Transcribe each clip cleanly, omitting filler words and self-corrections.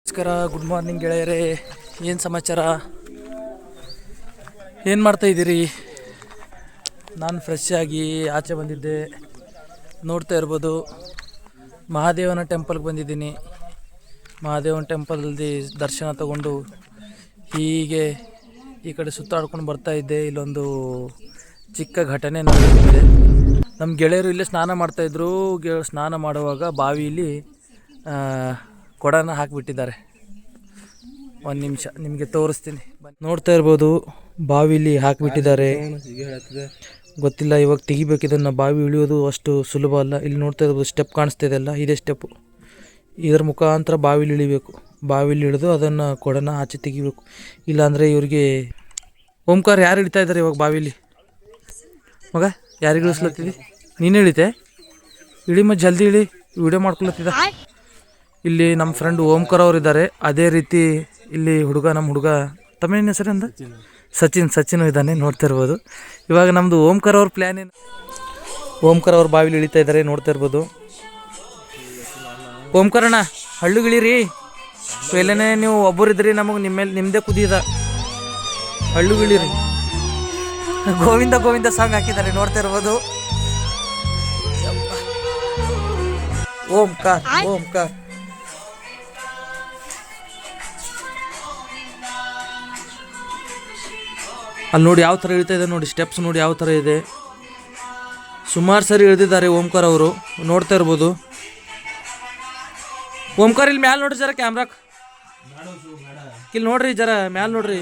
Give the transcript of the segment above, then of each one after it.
ನಮಸ್ಕಾರ, good morning ಗೆಳೆಯರೇ. ಏನು ಸಮಾಚಾರ? ಏನು ಮಾಡ್ತಾ ಇದ್ದೀರಿ? ನಾನು ಫ್ರೆಶ್ ಆಗಿ ಆಚೆ ಬಂದಿದ್ದೆ. ನೋಡ್ತಾ ಇರ್ಬೋದು, ಮಹಾದೇವನ ಟೆಂಪಲ್ಗೆ ಬಂದಿದ್ದೀನಿ. ಮಹಾದೇವನ ಟೆಂಪಲ್ದಿ ದರ್ಶನ ತಗೊಂಡು ಹೀಗೆ ಈ ಕಡೆ ಸುತ್ತಾಡ್ಕೊಂಡು ಬರ್ತಾ ಇದ್ದೆ. ಇಲ್ಲೊಂದು ಚಿಕ್ಕ ಘಟನೆ ನಡೆದಿದೆ. ನಮ್ಮ ಗೆಳೆಯರು ಇಲ್ಲೇ ಸ್ನಾನ ಮಾಡ್ತಾಯಿದ್ರು. ಸ್ನಾನ ಮಾಡುವಾಗ ಬಾವಿಯಲ್ಲಿ ಕೊಡನ ಹಾಕಿಬಿಟ್ಟಿದ್ದಾರೆ. ಒಂದು ನಿಮಿಷ ನಿಮಗೆ ತೋರಿಸ್ತೀನಿ, ನೋಡ್ತಾ ಇರ್ಬೋದು. ಬಾವಿಲಿ ಹಾಕಿಬಿಟ್ಟಿದ್ದಾರೆ. ಗೊತ್ತಿಲ್ಲ, ಇವಾಗ ತೆಗಿಬೇಕು ಇದನ್ನು. ಬಾವಿ ಇಳಿಯೋದು ಅಷ್ಟು ಸುಲಭ ಅಲ್ಲ. ಇಲ್ಲಿ ನೋಡ್ತಾ ಇರ್ಬೋದು, ಸ್ಟೆಪ್ ಕಾಣಿಸ್ತಿದೆ ಅಲ್ಲ, ಇದೇ ಸ್ಟೆಪ್ಪು. ಇದರ ಮುಖಾಂತರ ಬಾವಿಲಿ ಇಳಿಬೇಕು. ಬಾವಿಲಿ ಇಳಿದು ಅದನ್ನು ಕೊಡನ ಆಚೆ ತೆಗಿಬೇಕು. ಇಲ್ಲಾಂದರೆ ಇವ್ರಿಗೆ ಓಂಕಾರ ಯಾರು ಇಳಿತಾ ಇದ್ದಾರೆ ಇವಾಗ ಬಾವಿಲಿ? ಮಗ ಯಾರಿಗೆ ಇಳಿಸ್ಲತ್ತಿದ್ದಿ? ನೀನು ಇಳಿತೆ? ಇಳಿ ಮತ್ತೆ ಜಲ್ದಿ ಇಳಿ, ವಿಡಿಯೋ ಮಾಡ್ಕೊಳತ್ತಿದ್ದ. ಇಲ್ಲಿ ನಮ್ಮ ಫ್ರೆಂಡ್ ಓಂಕಾರ ಅವ್ರು ಇದ್ದಾರೆ. ಅದೇ ರೀತಿ ಇಲ್ಲಿ ನಮ್ಮ ಹುಡುಗ ತಮಿಳಿನ ಹೆಸರಿಂದ ಸಚಿನ್ ಇದ್ದಾನೆ. ನೋಡ್ತಾ ಇರ್ಬೋದು. ಇವಾಗ ನಮ್ಮದು ಓಂಕಾರ ಅವ್ರ ಪ್ಲ್ಯಾನ್ ಏನು? ಓಂಕಾರ ಅವ್ರ ಬಾವಿಲಿ ಇಳಿತಾ ಇದ್ದಾರೆ, ನೋಡ್ತಾ ಇರ್ಬೋದು. ಓಂಕಾರಣ್ಣ, ಹಳ್ಳುಗಿಳಿರಿ. ಎಲ್ಲನೇ ನೀವು ಒಬ್ಬರಿದ್ರಿ, ನಮಗೆ ನಿಮ್ಮದೇ ಕುದಿಯದ. ಹಳ್ಳುಗಿಳಿರಿ. ಗೋವಿಂದ ಗೋವಿಂದ ಸಾಂಗ್ ಹಾಕಿದ್ದಾರೆ, ನೋಡ್ತಾ ಇರ್ಬೋದು. ಓಂಕಾರ ಅಲ್ಲಿ ನೋಡಿ ಯಾವ ಥರ ಇಳ್ತಾ ಇದೆ ನೋಡಿ. ಸ್ಟೆಪ್ಸ್ ನೋಡಿ ಯಾವ ಥರ ಇದೆ. ಸುಮಾರು ಸರಿ ಇಳಿದಿದ್ದಾರೆ ಓಂಕಾರ ಅವರು, ನೋಡ್ತಾ ಇರ್ಬೋದು. ಓಂಕಾರ ಇಲ್ಲಿ ಮ್ಯಾಲೆ ನೋಡ್ರಿ, ಜರ ಕ್ಯಾಮ್ರಾಕ್ ಇಲ್ಲಿ ನೋಡ್ರಿ, ಜರ ಮ್ಯಾಲೆ ನೋಡ್ರಿ.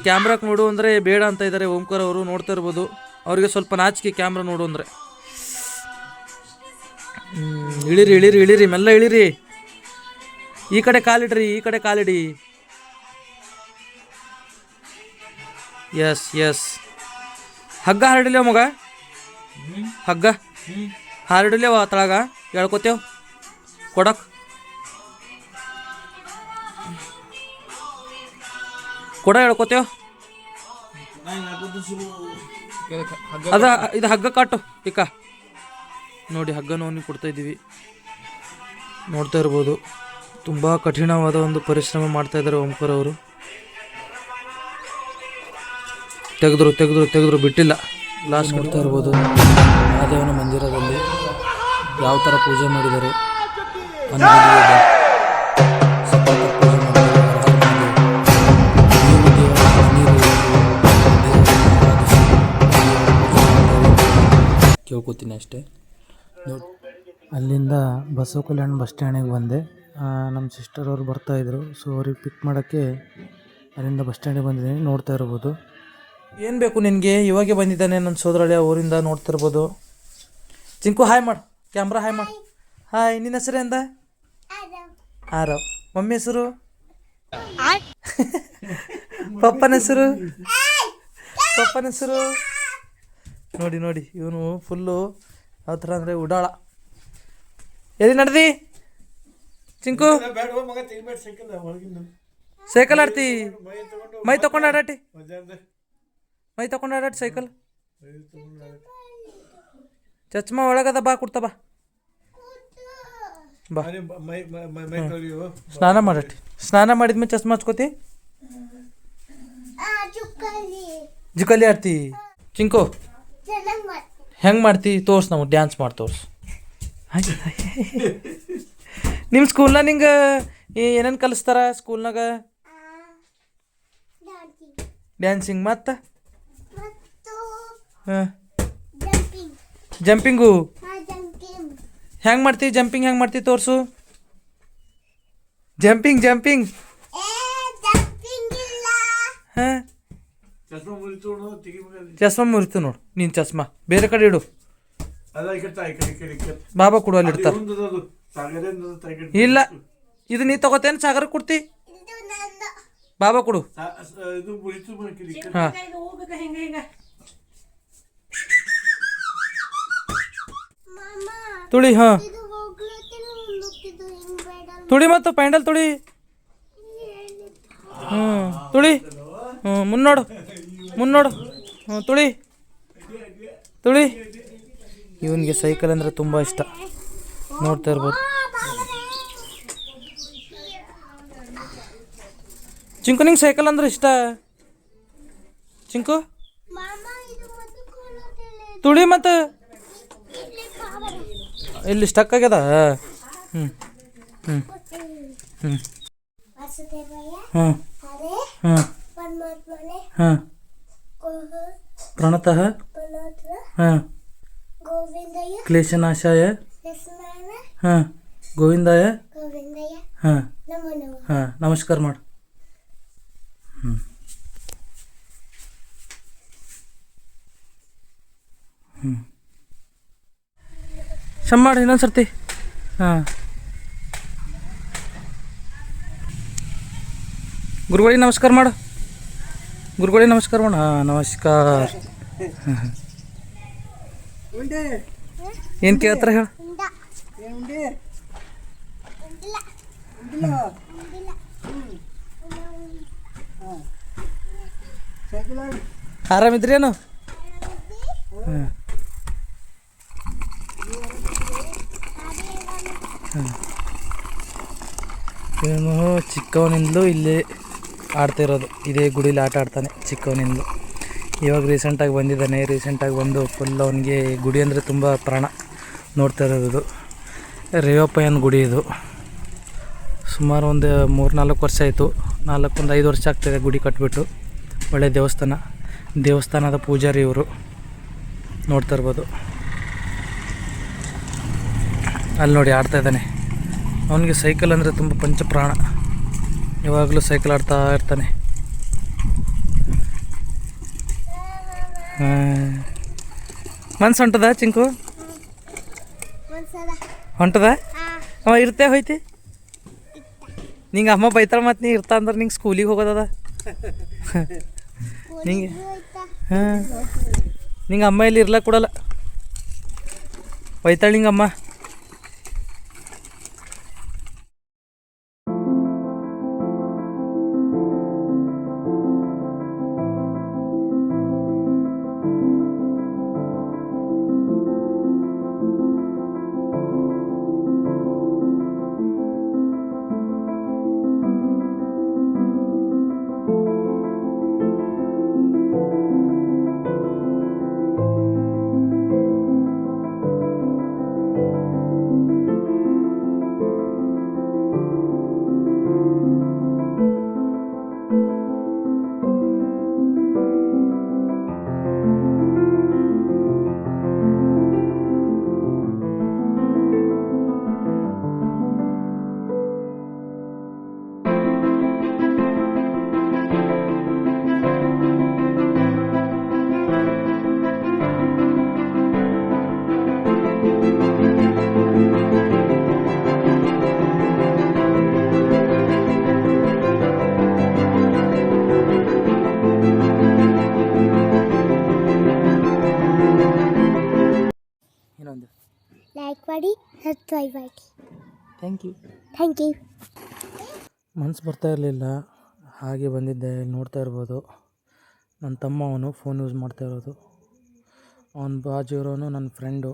ಕ್ಯಾಮ್ರಾಕ್ ನೋಡು ಅಂದರೆ ಬೇಡ ಅಂತ ಇದ್ದಾರೆ ಓಂಕಾರ ಅವರು, ನೋಡ್ತಾ ಇರ್ಬೋದು. ಅವ್ರಿಗೆ ಸ್ವಲ್ಪ ನಾಚಿಕೆ ಕ್ಯಾಮ್ರಾ ನೋಡು ಅಂದರೆ. ಇಳಿರಿ ಮೆಲ್ಲ ಇಳಿರಿ. ಈ ಕಡೆ ಕಾಲಿಡಿ. ಎಸ್ ಹಗ್ಗ ಹರಡಿಲ್ವ ಮಗ? ಹಗ್ಗ ಹರಡಿಲ್ವ ತಳಗ? ಹೇಳ್ಕೊತೇವ್ ಕೊಡಕ್. ಕೊಡ ಹೇಳ್ಕೊತೇವ್. ಇದು ಹಗ್ಗ ಕಾಟು ಇಕ್ಕ ನೋಡಿ. ಹಗ್ಗನ ಅವನಿಗೆ ಕೊಡ್ತಾ ಇದ್ದೀವಿ. ನೋಡ್ತಾ ಇರ್ಬೋದು, ತುಂಬ ಕಠಿಣವಾದ ಒಂದು ಪರಿಶ್ರಮ ಮಾಡ್ತಾ ಇದ್ದಾರೆ ಓಂಕಾರ ಅವರು. ತೆಗೆದ್ರು ಬಿಟ್ಟಿಲ್ಲ. ಲಾಸ್ಟ್ ನೋಡ್ತಾ ಇರ್ಬೋದು, ಮಹಾದೇವನ ಮಂದಿರದಲ್ಲಿ ಯಾವ ಥರ ಪೂಜೆ ಮಾಡಿದ್ದಾರೆ. ಕೇಳ್ಕೊತೀನಿ ಅಷ್ಟೇ. ನೋಡಿ, ಅಲ್ಲಿಂದ ಬಸವ ಕಲ್ಯಾಣ ಬಸ್ ಸ್ಟ್ಯಾಂಡಿಗೆ ಬಂದೆ. ನಮ್ಮ ಸಿಸ್ಟರ್ ಅವ್ರು ಬರ್ತಾಯಿದ್ರು, ಸೊ ಅವ್ರಿಗೆ ಪಿಕ್ ಮಾಡೋಕ್ಕೆ ಅಲ್ಲಿಂದ ಬಸ್ ಸ್ಟ್ಯಾಂಡಿಗೆ ಬಂದಿದ್ದೀನಿ. ನೋಡ್ತಾ ಇರ್ಬೋದು. ಏನು ಬೇಕು ನಿನಗೆ? ಇವಾಗೆ ಬಂದಿದ್ದಾನೆ ನನ್ನ ಸೋದರಳಿಯ ಊರಿಂದ, ನೋಡ್ತಿರ್ಬೋದು. ಚಿಂಕು ಹಾಯ್ ಮಾಡು, ಕ್ಯಾಮ್ರಾ ಹಾಯ್ ಮಾಡು. ಹಾಯ್. ನಿನ್ನ ಹೆಸರು ಎಂದ? ಆರವ್. ಮಮ್ಮಿ ಹೆಸರು? ಪಪ್ಪನ ಹೆಸರು? ನೋಡಿ ಇವನು ಫುಲ್ಲು ಯಾವ ಥರ ಅಂದರೆ ಉಡಾಳ. ಎಲ್ಲಿ ನಡೆದಿ ಚಿಂಕು? ಸೈಕಲ್ ಆಡ್ತಿ? ಮೈ ತಗೊಂಡು ಆಡಾಟಿ ಸೈಕಲ್. ಚಚ್ಮಾ ಒಳಗದ, ಬಾ ಕೊಡ್ತಾ ಬಾ. ಸ್ನಾನ ಮಾಡಾಟಿ. ಸ್ನಾನ ಮಾಡಿದ್ಮೇಲೆ ಚಸ್ಮಾ ಹಚ್ಕೋತಿ. ಜುಕಾಲಿ ಆಡ್ತಿ ಚಿಂಕು? ಹೆಂಗೆ ಮಾಡ್ತಿ ತೋರ್ಸ್, ನಾವು ಡ್ಯಾನ್ಸ್ ಮಾಡಿ ತೋರ್ಸು. ನಿಮ್ಮ ಸ್ಕೂಲ್ನಾಗ ನಿಂಗೆ ಏನೇನು ಕಲಿಸ್ತಾರ ಸ್ಕೂಲ್ನಾಗ? ಡ್ಯಾನ್ಸಿಂಗ್ ಮತ್ತು ಜಂಪಿಂಗು ಹೆಂಗೆ ಮಾಡ್ತೀವಿ? ಜಂಪಿಂಗ್ ಹೆಂಗೆ ಮಾಡ್ತೀವಿ ತೋರಿಸು. ಜಂಪಿಂಗ್ ಹಾಂ, ಚಸ್ಮಾ ಮುರಿತು ನೋಡು ನೀನು. ಚಸ್ಮಾ ಬೇರೆ ಕಡೆ ಇಡು. ಬಾಬಾ ಕೊಡು, ಅಲ್ಲಿ ಇಡ್ತಾರೆ. ಇಲ್ಲ, ಇದು ನೀ ತಗೋತೇನು? ಸಾಗರ ಕೊಡ್ತಿ? ಬಾಬಾ ಕೊಡು. ಹಾಂ, ತುಳಿ. ಹಾಂ, ತುಳಿ ಮತ್ತು ಪ್ಯಾಂಡಲ್ ತುಳಿ. ತುಳಿ. ಮುನ್ನೋಡು. ತುಳಿ. ಇವನಿಗೆ ಸೈಕಲ್ ಅಂದರೆ ತುಂಬ ಇಷ್ಟ, ನೋಡ್ತಾ ಇರ್ಬೋದು. ಚಿಂಕು ನಿಂಗೆ ಸೈಕಲ್ ಅಂದ್ರೆ ಇಷ್ಟ ಚಿಂಕು ತುಳಿ ಮತ್ತು ಇಲ್ಲಿ ಸ್ಟಕ್ ಆಗ್ಯದ ಹ್ಞೂ ಹ್ಞೂ ಹ್ಞೂ ಹಾಂ ಹಾಂ ಹಾಂ ಪ್ರಣತಃ ಹಾಂ ಕ್ಲೇಶನಾಶಾಯ ಹಾಂ ಗೋವಿಂದಾಯ ಹಾಂ ಹಾಂ ನಮಸ್ಕಾರ ಮಾಡು ಹ್ಞೂ ಹ್ಞೂ ಶಮ್ ಮಾಡಿ ಇನ್ನೊಂದು ಸರ್ತಿ ಹಾಂ ಗುರುಗಳಿಗೆ ನಮಸ್ಕಾರ ಮಾಡು ಗುರುಗಳಿಗೆ ನಮಸ್ಕಾರ ಮಾಡು ಹಾಂ ನಮಸ್ಕಾರ ಏನು ಕೇಳ್ತಾರೆ ಹೇಳು ಆರಾಮಿದ್ರೇನು ಹಾಂ ಇವನು ಚಿಕ್ಕವನಿಂದಲೂ ಇಲ್ಲಿ ಆಡ್ತಿರೋದು ಇದೇ ಗುಡಿಲಿ ಆಟ ಆಡ್ತಾನೆ ಚಿಕ್ಕವನಿಂದಲೂ ಇವಾಗ ರೀಸೆಂಟಾಗಿ ಬಂದಿದ್ದಾನೆ ರೀಸೆಂಟಾಗಿ ಬಂದು ಫುಲ್ ಅವನಿಗೆ ಗುಡಿ ಅಂದರೆ ತುಂಬ ಪ್ರಾಣ ನೋಡ್ತಾ ಇರೋದು ರೇವಪ್ಪಯ್ಯನ ಗುಡಿ ಇದು ಸುಮಾರು ಒಂದು 3-4 ವರ್ಷ ಆಯಿತು 4-5 ವರ್ಷ ಆಗ್ತಾಯಿದೆ ಗುಡಿ ಕಟ್ಬಿಟ್ಟು ಒಳ್ಳೆ ದೇವಸ್ಥಾನದ ಪೂಜಾರಿ ಇವರು ನೋಡ್ತಾ ಇರ್ಬೋದು ಅಲ್ಲಿ ನೋಡಿ ಆಡ್ತಾ ಇದ್ದಾನೆ ಅವನಿಗೆ ಸೈಕಲ್ ಅಂದರೆ ತುಂಬ ಪಂಚಪ್ರಾಣ ಯಾವಾಗಲೂ ಸೈಕಲ್ ಆಡ್ತಾ ಇರ್ತಾನೆ ಮನ್ಸು ಹೊಂಟದ ಚಿಂಕು ಹೊಂಟದ ಅವ ಇರ್ತೇ ಹೋಯ್ತಿ ನಿಂಗೆ ಅಮ್ಮ ಬೈತಾಳ ಮತ್ತು ನೀ ಇರ್ತಾ ಅಂದ್ರೆ ನಿಂಗೆ ಸ್ಕೂಲಿಗೆ ಹೋಗೋದದ ನಿಂಗೆ ಹಾಂ ನಿಂಗೆ ಅಮ್ಮ ಇಲ್ಲಿ ಇರ್ಲಕ್ಕೆ ಕೊಡಲ್ಲ ಬೈತಾಳೆ ನಿಂಗೆ ಅಮ್ಮ ಲೈಕ್ ಮಾಡಿ ಸಬ್ಸ್ಕ್ರೈಬ್ ಮಾಡಿ ಥ್ಯಾಂಕ್ ಯು ಮನ್ಸು ಬರ್ತಾ ಇರಲಿಲ್ಲ ಹಾಗೆ ಬಂದಿದ್ದೆ ನೋಡ್ತಾ ಇರ್ಬೋದು ನನ್ನ ತಮ್ಮ ಅವನು ಫೋನ್ ಯೂಸ್ ಮಾಡ್ತಾ ಇರೋದು ಅವನ ಬಾಜು ಇರೋನು ನನ್ನ ಫ್ರೆಂಡು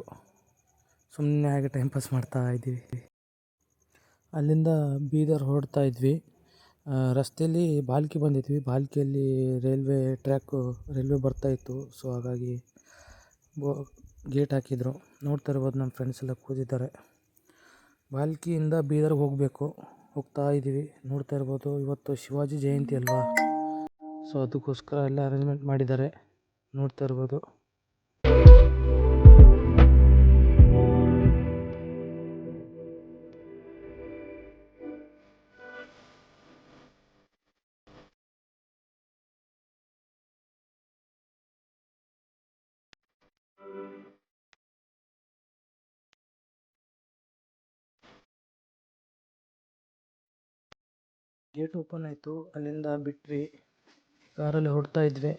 ಸುಮ್ಮನೆ ಹಾಗೆ ಟೈಮ್ ಪಾಸ್ ಮಾಡ್ತಾ ಇದ್ದೀವಿ ಅಲ್ಲಿಂದ ಬೀದರ್ ಹೊರಡ್ತಾ ಇದ್ವಿ ರಸ್ತೆಯಲ್ಲಿ ಬಾಲ್ಕಿ ಬಂದಿದ್ವಿ ಬಾಲ್ಕಿಯಲ್ಲಿ ರೈಲ್ವೆ ಬರ್ತಾಯಿತ್ತು ಸೊ ಹಾಗಾಗಿ ಗೇಟ್ ಹಾಕಿದ್ರು ನೋಡ್ತಾ ಇರ್ಬೋದು ನಮ್ಮ ಫ್ರೆಂಡ್ಸ್ ಎಲ್ಲ ಕೂತಿದ್ದಾರೆ ಬಾಲ್ಕಿಯಿಂದ ಬೀದರ್ಗೆ ಹೋಗ್ತಾ ಇದ್ದೀವಿ ನೋಡ್ತಾ ಇರ್ಬೋದು ಇವತ್ತು ಶಿವಾಜಿ ಜಯಂತಿ ಅಲ್ವಾ ಸೊ ಅದಕ್ಕೋಸ್ಕರ ಎಲ್ಲ ಅರೇಂಜ್ಮೆಂಟ್ ಮಾಡಿದ್ದಾರೆ ನೋಡ್ತಾ ಇರ್ಬೋದು ಗೇಟ್ ಓಪನ್ ಆಯಿತು ಅಲ್ಲಿಂದ ಬಿಟ್ವಿ ಕಾರಲ್ಲಿ ಹೊರಡ್ತಾ ಇದ್ವಿ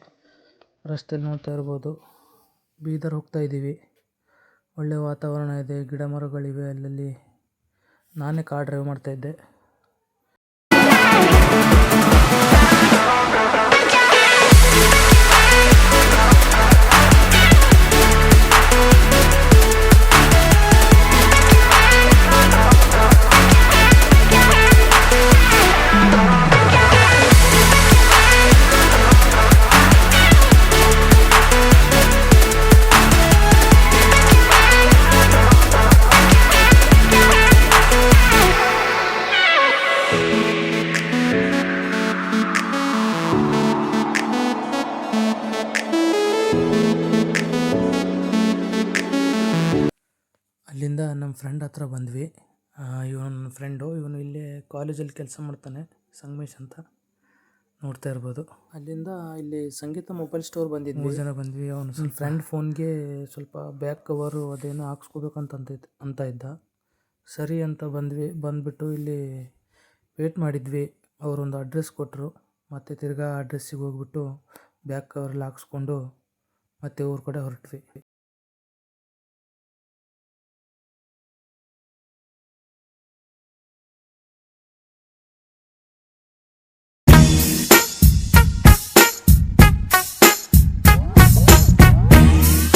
ರಸ್ತೆಯಲ್ಲಿ ನೋಡ್ತಾ ಇರ್ಬೋದು ಬೀದರ್ ಹೋಗ್ತಾ ಇದ್ದೀವಿ ಒಳ್ಳೆ ವಾತಾವರಣ ಇದೆ ಗಿಡ ಮರಗಳಿವೆ ಅಲ್ಲಲ್ಲಿ ನಾನೇ ಕಾರ್ ಡ್ರೈವ್ ಮಾಡ್ತಾಯಿದ್ದೆ ಫ್ರೆಂಡ್ ಹತ್ರ ಬಂದ್ವಿ. ಇವನ ಫ್ರೆಂಡು, ಇವನು ಇಲ್ಲೇ ಕಾಲೇಜಲ್ಲಿ ಕೆಲಸ ಮಾಡ್ತಾನೆ, ಸಂಗಮೇಶ್ ಅಂತ, ನೋಡ್ತಾ ಇರ್ಬೋದು. ಅಲ್ಲಿಂದ ಇಲ್ಲಿ ಸಂಗೀತ ಮೊಬೈಲ್ ಸ್ಟೋರ್ ಬಂದಿದ್ವಿ, 3 ಜನ ಬಂದ್ವಿ. ಅವನು ನನ್ನ ಫ್ರೆಂಡ್ ಫೋನ್ಗೆ ಸ್ವಲ್ಪ ಬ್ಯಾಕ್ ಕವರು ಅದೇನೋ ಹಾಕ್ಸ್ಕೋಬೇಕಂತ ಇದ್ದ. ಸರಿ ಅಂತ ಬಂದ್ಬಿಟ್ಟು ಇಲ್ಲಿ ವೇಟ್ ಮಾಡಿದ್ವಿ. ಅವರೊಂದು ಅಡ್ರೆಸ್ ಕೊಟ್ಟರು, ಮತ್ತು ತಿರ್ಗಾ ಅಡ್ರೆಸ್ಸಿಗೆ ಹೋಗ್ಬಿಟ್ಟು ಬ್ಯಾಕ್ ಕವರೆಲ್ಲ ಹಾಕ್ಸ್ಕೊಂಡು ಮತ್ತೆ ಊರ ಕಡೆ ಹೊರಟ್ವಿ.